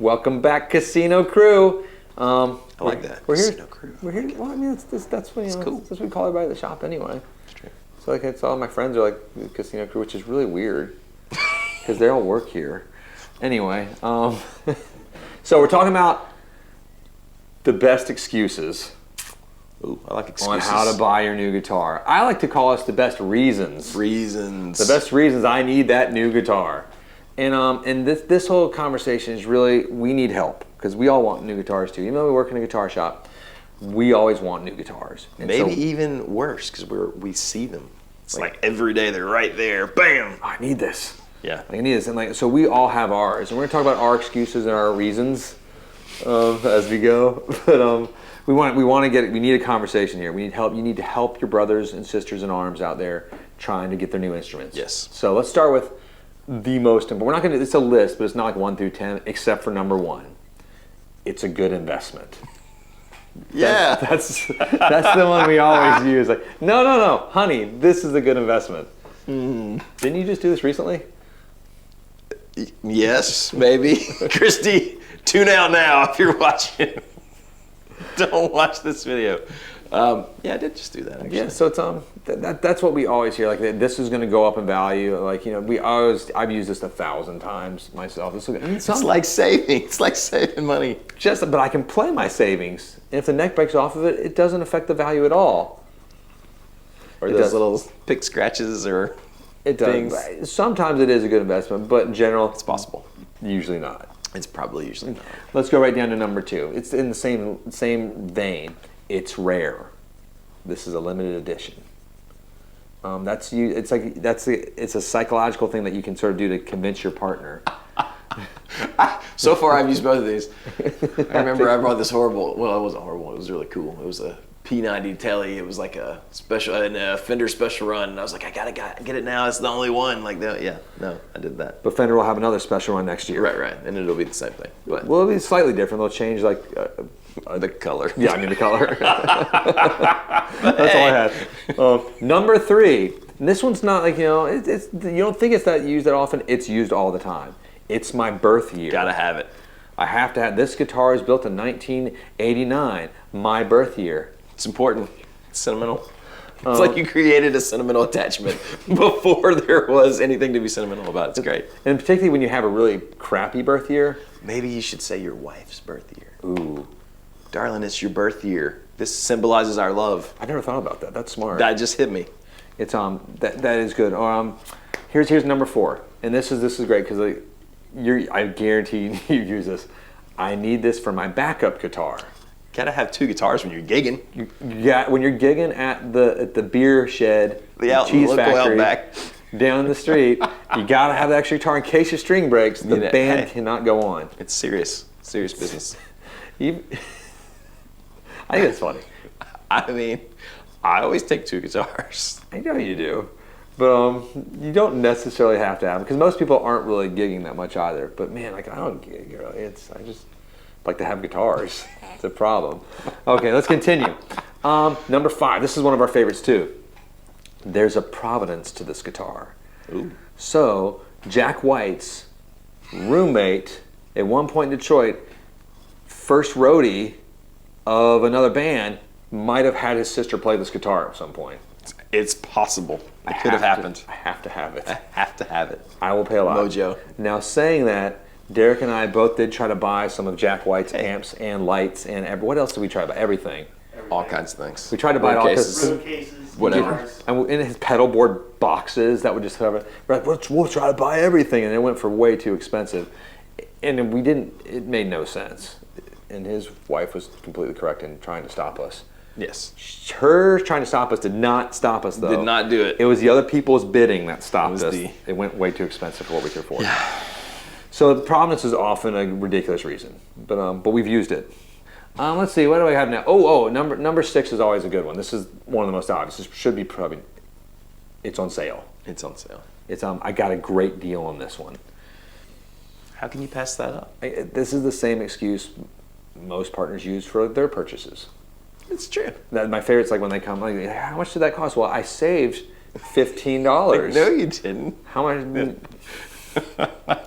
Welcome back, Casino Crew. I like that. We're Casino here. Crew. We're here. Well, I mean, that's what cool. That's what we call everybody at the shop anyway. That's true. So like, it's all my friends are like Casino Crew, which is really weird because they all work here. Anyway, so we're talking about the best excuses. Ooh, I like excuses. On how to buy your new guitar. I like to call us the best reasons. Reasons. The best reasons I need that new guitar. And this whole conversation is really, we need help because we all want new guitars too. Even though we work in a guitar shop, we always want new guitars. And maybe even worse because we see them. It's like every day they're right there. Bam! I need this. Yeah. I need this. And so we all have ours. And we're going to talk about our excuses and our reasons as we go. But we need a conversation here. We need help. You need to help your brothers and sisters in arms out there trying to get their new instruments. Yes. So let's start with the most important. We're not going to, it's a list, but it's not like 1 through 10, except for number 1. It's a good investment. Yeah. That's the one we always use. Like, no, honey, this is a good investment. Didn't you just do this recently? Yes, maybe. Christy, tune out now if you're watching. Don't watch this video. Yeah, I did just do that actually. Yeah, so it's that's what we always hear. Like, this is going to go up in value. Like, I've used this 1,000 times myself. It's like saving. It's like saving money. But I can play my savings. And if the neck breaks off of it, it doesn't affect the value at all. Or those little pick scratches or it does. Things. Sometimes it is a good investment, but in general, it's possible. Usually not. It's probably usually not. Let's go right down to number 2. It's in the same vein. It's rare. This is a limited edition. It's a psychological thing that you can sort of do to convince your partner. So far, I've used both of these. I remember I brought this horrible. Well, it wasn't horrible. It was really cool. It was a P90 Telly. It was like a Fender special run. And I was like, I gotta get it now. It's the only one. Like, I did that. But Fender will have another special run next year. Right, and it'll be the same thing. But well, it'll be slightly different. They'll change like the color. Yeah, I mean the color. That's all I had. Number 3. And this one's not like it's you don't think it's that used that often. It's used all the time. It's my birth year. Gotta have it. I have to have this guitar is built in 1989. My birth year. It's important. It's sentimental. It's like you created a sentimental attachment before there was anything to be sentimental about. It's great. And particularly when you have a really crappy birth year. Maybe you should say your wife's birth year. Ooh. Darling, it's your birth year. This symbolizes our love. I never thought about that. That's smart. That just hit me. It's that is good. Here's number 4. And this is great because I guarantee you use this. I need this for my backup guitar. Gotta have 2 guitars when you're gigging. When you're gigging at the beer shed, the cheese factory, Outback. Down the street, you gotta have the extra guitar in case your string breaks. The band cannot go on. It's serious business. I think it's funny. I mean, I always take 2 guitars. I know you do, but you don't necessarily have to have them because most people aren't really gigging that much either. But man, like I don't gig really. I just like to have guitars. It's a problem. Okay, let's continue. Number 5. This is one of our favorites too. There's a provenance to this guitar. Ooh. So Jack White's roommate at one point in Detroit, first roadie of another band, might have had his sister play this guitar at some point. It's possible. It could have happened. I have to have it. I have to have it. I will pay a lot. Mojo. Now saying that, Derek and I both did try to buy some of Jack White's amps and lights and what else did we try to buy? Everything. All kinds of things. We tried to buy it all cases, whatever. And in his pedal board boxes that would just have it. We're like, we'll try to buy everything, and it went for way too expensive. And we didn't. It made no sense. And his wife was completely correct in trying to stop us. Yes. Her trying to stop us did not stop us, though. Did not do it. It was the other people's bidding that stopped us. It went way too expensive for what we could afford. Yeah. So the provenance is often a ridiculous reason, but we've used it. Let's see, what do I have now? Number 6 is always a good one. This is one of the most obvious. This should be probably. It's on sale. It's on sale. It's I got a great deal on this one. How can you pass that up? This is the same excuse most partners use for their purchases. It's true. My favorite's like when they come, like, how much did that cost? Well, I saved $15. Like, no, you didn't. How much?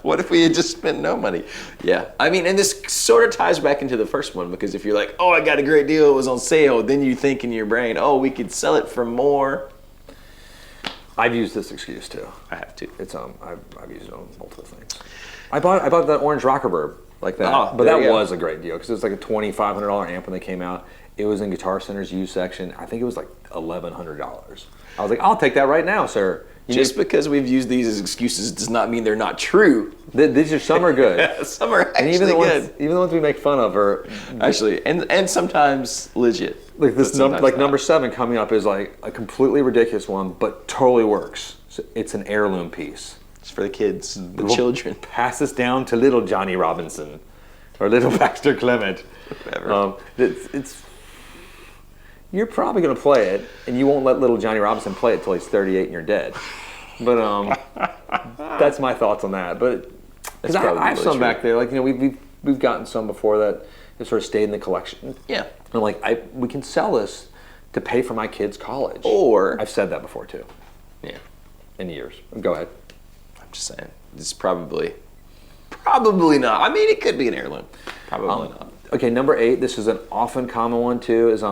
What if we had just spent no money? Yeah. I mean, and this sort of ties back into the first one, because if you're like, oh, I got a great deal, it was on sale, then you think in your brain, oh, we could sell it for more. I've used this excuse too. I have to. It's I've used it on multiple things. I bought that orange Rockerverb like that, Oh, but there that you go. was a great deal because it was like a $2,500 amp when they came out. It was in Guitar Center's used section. I think it was like $1,100. I was like, I'll take that right now, sir. Just because we've used these as excuses does not mean they're not true. These are some are good. Some are actually And even good. the ones we make fun of are Actually, and sometimes legit. like this But sometimes not. number 7 coming up is like a completely ridiculous one, but totally works. So it's an heirloom piece. It's for the kids, the We'll children. Pass this down to little Johnny Robinson or little Baxter Clement. Whatever. It's you're probably going to play it, and you won't let little Johnny Robinson play it till he's 38 and you're dead. But that's my thoughts on that. But because I have some back there, like we've gotten some before that have sort of stayed in the collection. Yeah. And like we can sell this to pay for my kids' college. Or I've said that before too. yeah, In years. Go ahead. I'm just saying. It's probably not. I mean, it could be an heirloom. Probably not. Okay, number 8. This is an often common one too. Is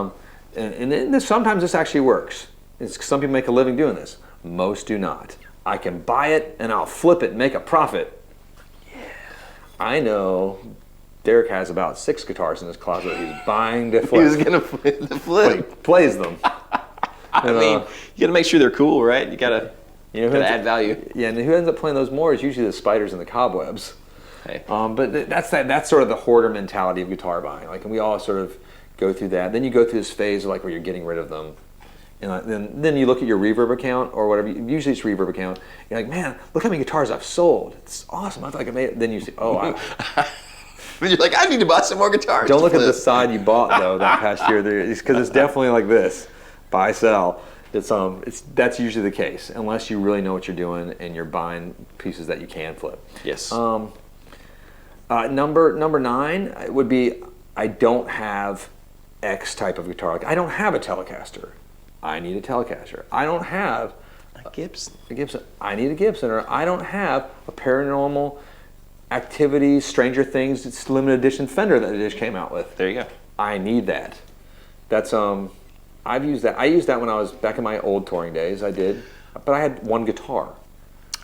and this, sometimes this actually works. Some people make a living doing this. Most do not. I can buy it and I'll flip it and make a profit. Yeah. I know Derek has about 6 guitars in his closet he's buying to flip. He was gonna flip the flip. Plays them. I mean, you gotta make sure they're cool, right? You gotta who add ends value. up, yeah, and who ends up playing those more is usually the spiders and the cobwebs. Hey. But that's sort of the hoarder mentality of guitar buying. Like, and we all sort of go through that. Then you go through this phase of like where you're getting rid of them. And then you look at your reverb account or whatever. Usually it's reverb account. You're like, man, look how many guitars I've sold. It's awesome. I feel like I made it. Then you see, oh, But you're like, I need to buy some more guitars. don't to look at the flip. side you bought though that past year. Because it's definitely like this, buy, sell. That's usually the case unless you really know what you're doing and you're buying pieces that you can flip. Yes. Number 9 would be I don't have X type of guitar. Like I don't have a Telecaster. I need a Telecaster. I don't have A Gibson. a Gibson. I need a Gibson. Or I don't have a Paranormal Activities, Stranger Things, it's limited edition Fender that they just came out with. There you go. I need that. That's I've used that. I used that when I was back in my old touring days. I did, but I had one guitar.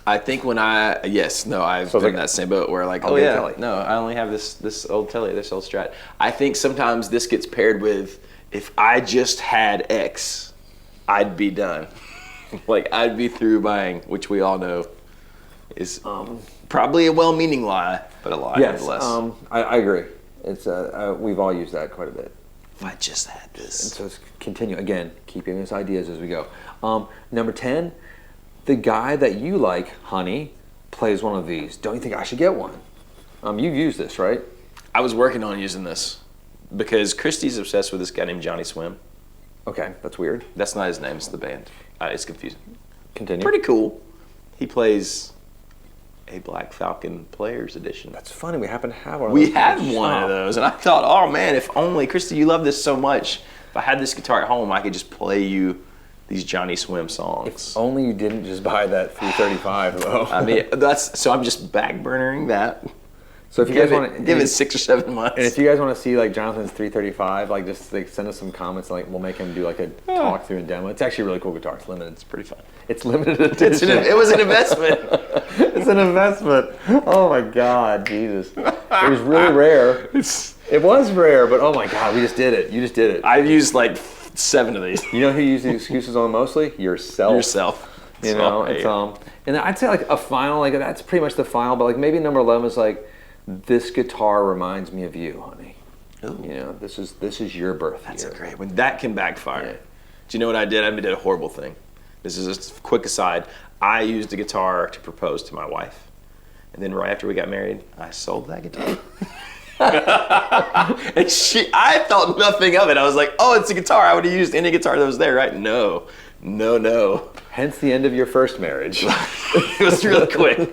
I think when I've been in that same boat where like, I'll oh get yeah, Tele. no, I only have this old Tele, this old Strat. I think sometimes this gets paired with, if I just had X, I'd be done. Like I'd be through buying, which we all know is probably a well-meaning lie, but a lie Yes, nonetheless. I agree. It's we've all used that quite a bit. If I just had this. So let's continue again, keeping us ideas as we go. Number 10, the guy that you like, honey, plays one of these. Don't you think I should get one? You've used this, right? I was working on using this because Christy's obsessed with this guy named Johnny Swim. Okay, that's weird. That's not his name, it's the band. It's confusing. Continue. Pretty cool. He plays a Black Falcon Players Edition. That's funny. We happen to have one. We had one of those, and I thought, oh man, if only, Christy, you love this so much. If I had this guitar at home, I could just play you these Johnny Swim songs. If only you didn't just buy that 335 though. I mean, so I'm just backburnering that. So if you guys want to give it 6 or 7 months. and if you guys want to see like Jonathan's 335, like just like send us some comments. Like we'll make him do like a talk through and demo. It's actually a really cool guitar. It's limited. It's pretty fun. It's limited edition. It was an investment. It's an investment. Oh my God, Jesus! It was really rare. It was rare, but oh my God, we just did it. You just did it. I've used like 7 of these. You know who you use the excuses on mostly? Yourself. Yourself. You know, it's and I'd say like a final, like that's pretty much the final, but like maybe number 11 is like, this guitar reminds me of you, honey. Ooh. You know, this is your birth That's year. a great one. That can backfire. Yeah. Do you know what I did? I did a horrible thing. This is a quick aside. I used a guitar to propose to my wife. And then right after we got married, I sold that guitar. And I thought nothing of it. I was like, oh, it's a guitar. I would have used any guitar that was there, right? No. Hence the end of your first marriage. It was really quick.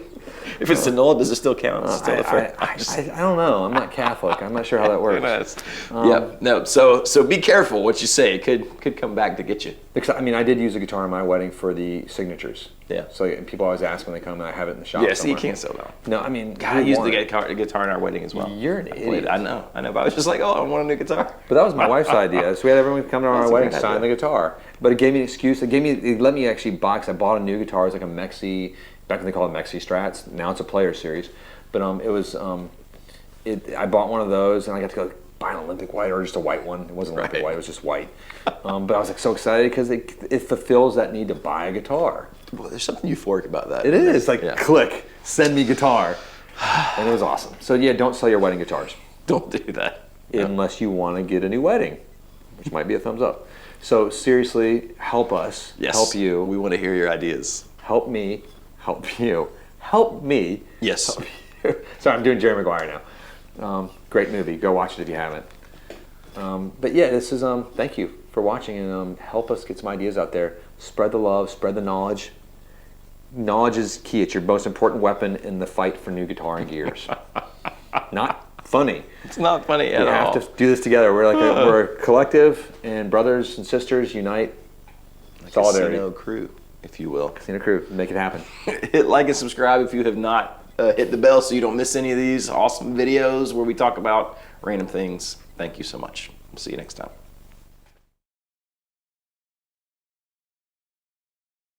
If it's Tonal, does it still count? It's still a franchise. I don't know. I'm not Catholic. I'm not sure how that works. Yep. No. So be careful what you say. It could come back to get you. I mean, I did use a guitar in my wedding for the signatures. Yeah. So people always ask when they come, and I have it in the shop. Yeah. So somewhere. you can't sell that. No, I mean, God, I used the guitar in our wedding as well. You're an idiot. I know. But I was just like, oh, I want a new guitar. But that was my wife's idea. So we had everyone come to our wedding, good sign the guitar. But it gave me an excuse. It let me actually buy, because I bought a new guitar. It was like a Mexi, back when they called it Mexi Strats. Now it's a Player Series. But it was, I bought one of those, and I got to go buy an Olympic white, or just a white one. It wasn't Olympic white, it was just white. But I was like so excited because it fulfills that need to buy a guitar. Well, there's something euphoric about that. It is like, click, send me guitar. And it was awesome. So yeah, don't sell your wedding guitars. Don't do that. Unless you want to get a new wedding, which might be a thumbs up. So seriously, help us, help you. We want to hear your ideas. Help me, help you. Help me. Yes. Help you. Sorry, I'm doing Jerry Maguire now. Great movie. Go watch it if you haven't. But yeah, this is thank you for watching, and help us get some ideas out there. Spread the love, spread the knowledge. Knowledge is key. It's your most important weapon in the fight for new guitar and gears. Not funny. It's not funny at all. We have to do this together. We're like we're a collective, and brothers and sisters unite. Like Solidarity. Casino crew, if you will. Casino crew, make it happen. Hit like and subscribe if you have not. Hit the bell so you don't miss any of these awesome videos where we talk about random things. Thank you so much. We'll see you next time.